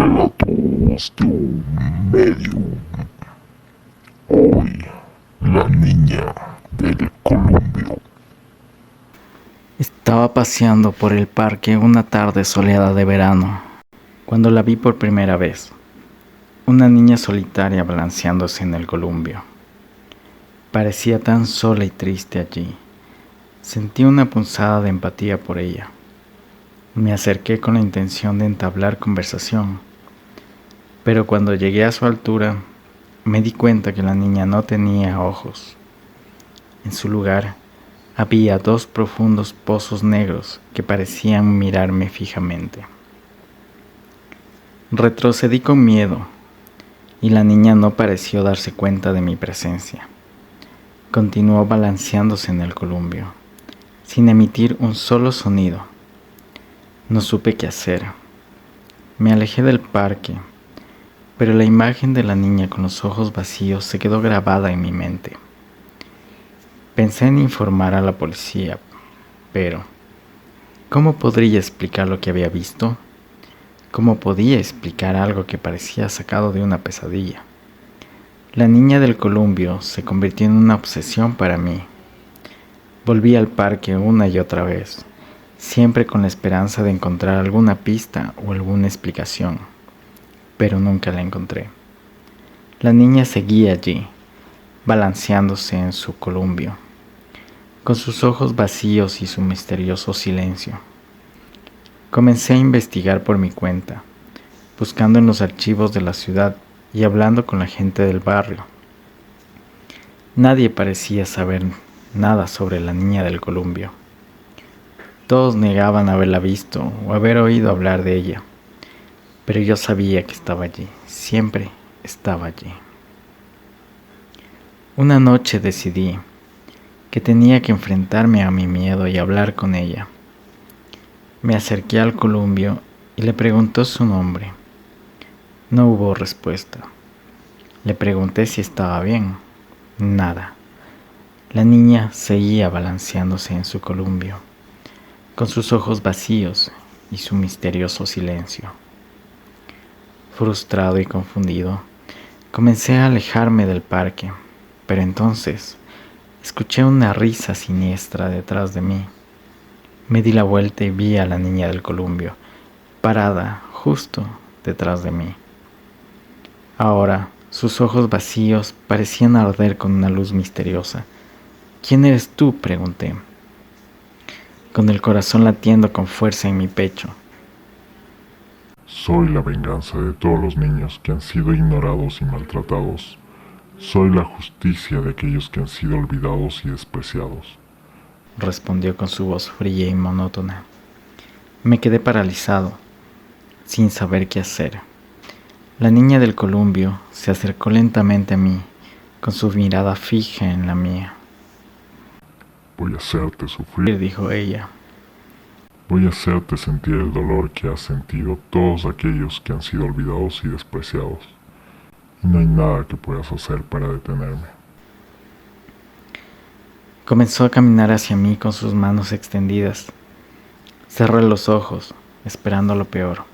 Relatos de un medium. Hoy, la niña del columpio. Estaba paseando por el parque una tarde soleada de verano, cuando la vi por primera vez. Una niña solitaria balanceándose en el columpio. Parecía tan sola y triste allí. Sentí una punzada de empatía por ella. Me acerqué con la intención de entablar conversación, pero cuando llegué a su altura, me di cuenta que la niña no tenía ojos. En su lugar, había dos profundos pozos negros que parecían mirarme fijamente. Retrocedí con miedo, y la niña no pareció darse cuenta de mi presencia. Continuó balanceándose en el columpio, sin emitir un solo sonido. No supe qué hacer. Me alejé del parque, pero la imagen de la niña con los ojos vacíos se quedó grabada en mi mente. Pensé en informar a la policía, pero ¿cómo podría explicar lo que había visto? ¿Cómo podía explicar algo que parecía sacado de una pesadilla? La niña del columpio se convirtió en una obsesión para mí. Volví al parque una y otra vez, siempre con la esperanza de encontrar alguna pista o alguna explicación, pero nunca la encontré. La niña seguía allí, balanceándose en su columpio, con sus ojos vacíos y su misterioso silencio. Comencé a investigar por mi cuenta, buscando en los archivos de la ciudad y hablando con la gente del barrio. Nadie parecía saber nada sobre la niña del columpio. Todos negaban haberla visto o haber oído hablar de ella, pero yo sabía que estaba allí, siempre estaba allí. Una noche decidí que tenía que enfrentarme a mi miedo y hablar con ella. Me acerqué al columpio y le pregunté su nombre. No hubo respuesta. Le pregunté si estaba bien. Nada. La niña seguía balanceándose en su columpio, con sus ojos vacíos y su misterioso silencio. Frustrado y confundido, comencé a alejarme del parque, pero entonces escuché una risa siniestra detrás de mí. Me di la vuelta y vi a la niña del columpio, parada justo detrás de mí. Ahora, sus ojos vacíos parecían arder con una luz misteriosa. ¿Quién eres tú?, pregunté, con el corazón latiendo con fuerza en mi pecho. Soy la venganza de todos los niños que han sido ignorados y maltratados. Soy la justicia de aquellos que han sido olvidados y despreciados, respondió con su voz fría y monótona. Me quedé paralizado, sin saber qué hacer. La niña del columpio se acercó lentamente a mí, con su mirada fija en la mía. Voy a hacerte sufrir, dijo ella. Voy a hacerte sentir el dolor que han sentido todos aquellos que han sido olvidados y despreciados. Y no hay nada que puedas hacer para detenerme. Comenzó a caminar hacia mí con sus manos extendidas. Cerré los ojos, esperando lo peor.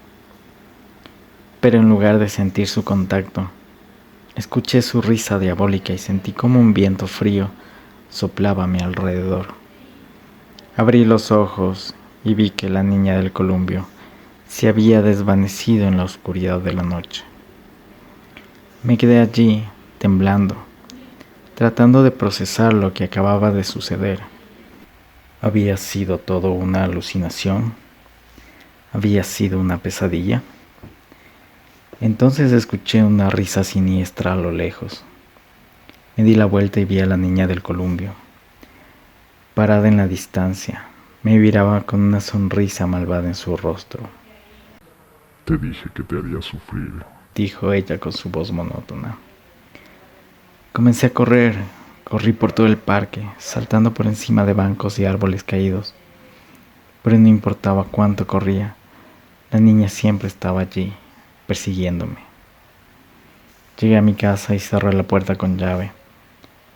Pero en lugar de sentir su contacto, escuché su risa diabólica y sentí como un viento frío soplaba a mi alrededor. Abrí los ojos y vi que la niña del columpio se había desvanecido en la oscuridad de la noche. Me quedé allí, temblando, tratando de procesar lo que acababa de suceder. ¿Había sido todo una alucinación? ¿Había sido una pesadilla? Entonces escuché una risa siniestra a lo lejos. Me di la vuelta y vi a la niña del columpio. Parada en la distancia, me miraba con una sonrisa malvada en su rostro. Te dije que te haría sufrir, dijo ella con su voz monótona. Comencé a correr. Corrí por todo el parque, saltando por encima de bancos y árboles caídos. Pero no importaba cuánto corría, la niña siempre estaba allí, persiguiéndome. Llegué a mi casa y cerré la puerta con llave.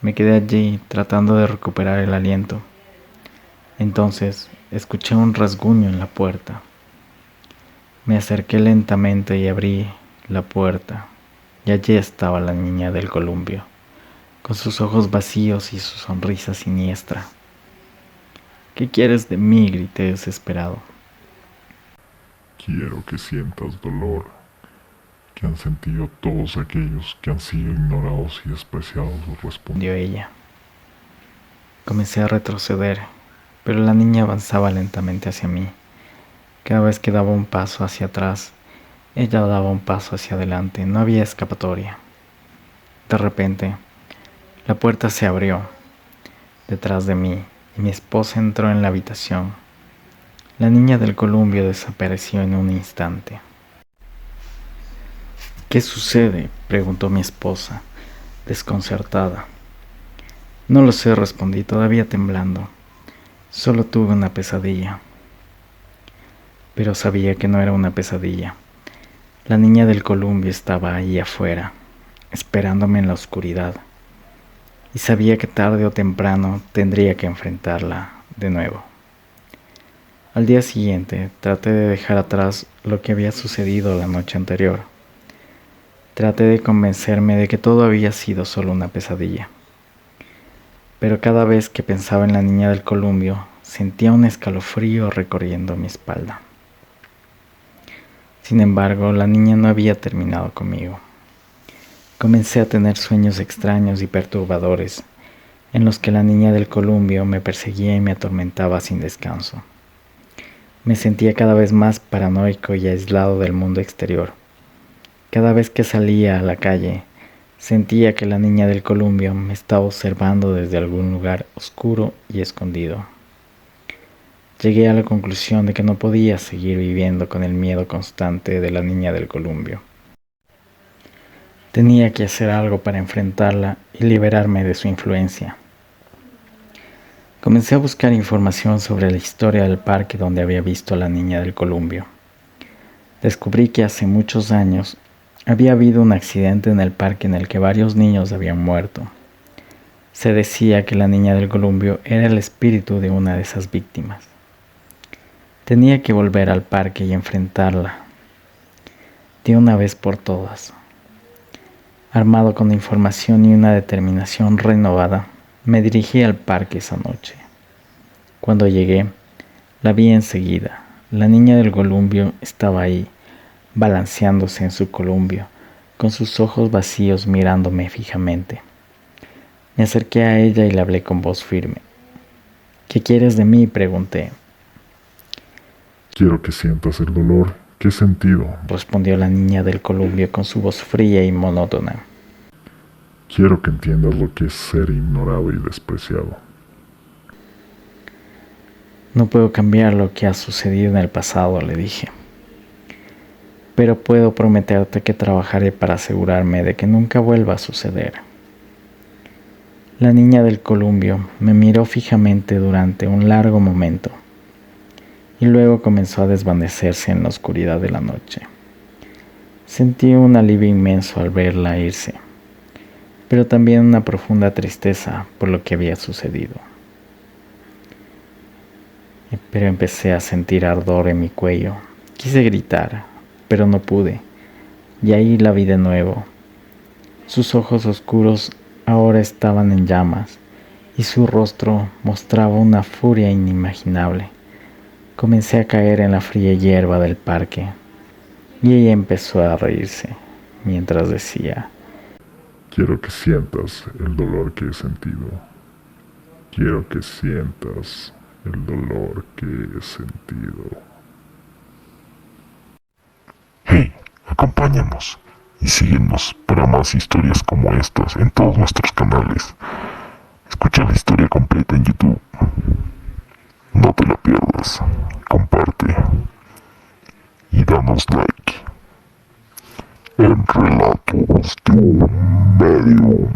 Me quedé allí tratando de recuperar el aliento. Entonces escuché un rasguño en la puerta. Me acerqué lentamente y abrí la puerta, y allí estaba la niña del columpio, con sus ojos vacíos y su sonrisa siniestra. ¿Qué quieres de mí?, grité desesperado. Quiero que sientas dolor que han sentido todos aquellos que han sido ignorados y despreciados, respondió ella. Comencé a retroceder, pero la niña avanzaba lentamente hacia mí. Cada vez que daba un paso hacia atrás, ella daba un paso hacia adelante. No había escapatoria. De repente, la puerta se abrió detrás de mí y mi esposa entró en la habitación. La niña del columpio desapareció en un instante. ¿Qué sucede?, preguntó mi esposa, desconcertada. No lo sé, respondí, todavía temblando. Solo tuve una pesadilla. Pero sabía que no era una pesadilla. La niña del columpio estaba ahí afuera, esperándome en la oscuridad. Y sabía que tarde o temprano tendría que enfrentarla de nuevo. Al día siguiente traté de dejar atrás lo que había sucedido la noche anterior. Traté de convencerme de que todo había sido solo una pesadilla. Pero cada vez que pensaba en la niña del columpio, sentía un escalofrío recorriendo mi espalda. Sin embargo, la niña no había terminado conmigo. Comencé a tener sueños extraños y perturbadores, en los que la niña del columpio me perseguía y me atormentaba sin descanso. Me sentía cada vez más paranoico y aislado del mundo exterior. Cada vez que salía a la calle, sentía que la niña del columpio me estaba observando desde algún lugar oscuro y escondido. Llegué a la conclusión de que no podía seguir viviendo con el miedo constante de la niña del columpio. Tenía que hacer algo para enfrentarla y liberarme de su influencia. Comencé a buscar información sobre la historia del parque donde había visto a la niña del columpio. Descubrí que hace muchos años había habido un accidente en el parque en el que varios niños habían muerto. Se decía que la niña del columpio era el espíritu de una de esas víctimas. Tenía que volver al parque y enfrentarla de una vez por todas. Armado con información y una determinación renovada, me dirigí al parque esa noche. Cuando llegué, la vi enseguida. La niña del columpio estaba ahí, balanceándose en su columpio, con sus ojos vacíos mirándome fijamente. Me acerqué a ella y le hablé con voz firme. ¿Qué quieres de mí?, pregunté. Quiero que sientas el dolor que he sentido, respondió la niña del columpio con su voz fría y monótona. Quiero que entiendas lo que es ser ignorado y despreciado. No puedo cambiar lo que ha sucedido en el pasado, le dije. Pero puedo prometerte que trabajaré para asegurarme de que nunca vuelva a suceder. La niña del columpio me miró fijamente durante un largo momento y luego comenzó a desvanecerse en la oscuridad de la noche. Sentí un alivio inmenso al verla irse, pero también una profunda tristeza por lo que había sucedido. Pero empecé a sentir ardor en mi cuello. Quise gritar, pero no pude, y ahí la vi de nuevo. Sus ojos oscuros ahora estaban en llamas, y su rostro mostraba una furia inimaginable. Comencé a caer en la fría hierba del parque, y ella empezó a reírse, mientras decía: Quiero que sientas el dolor que he sentido. Quiero que sientas el dolor que he sentido. Hey, acompáñanos y síguenos para más historias como estas en todos nuestros canales. Escucha la historia completa en YouTube. No te la pierdas. Comparte y danos like en Relatos de un Medium.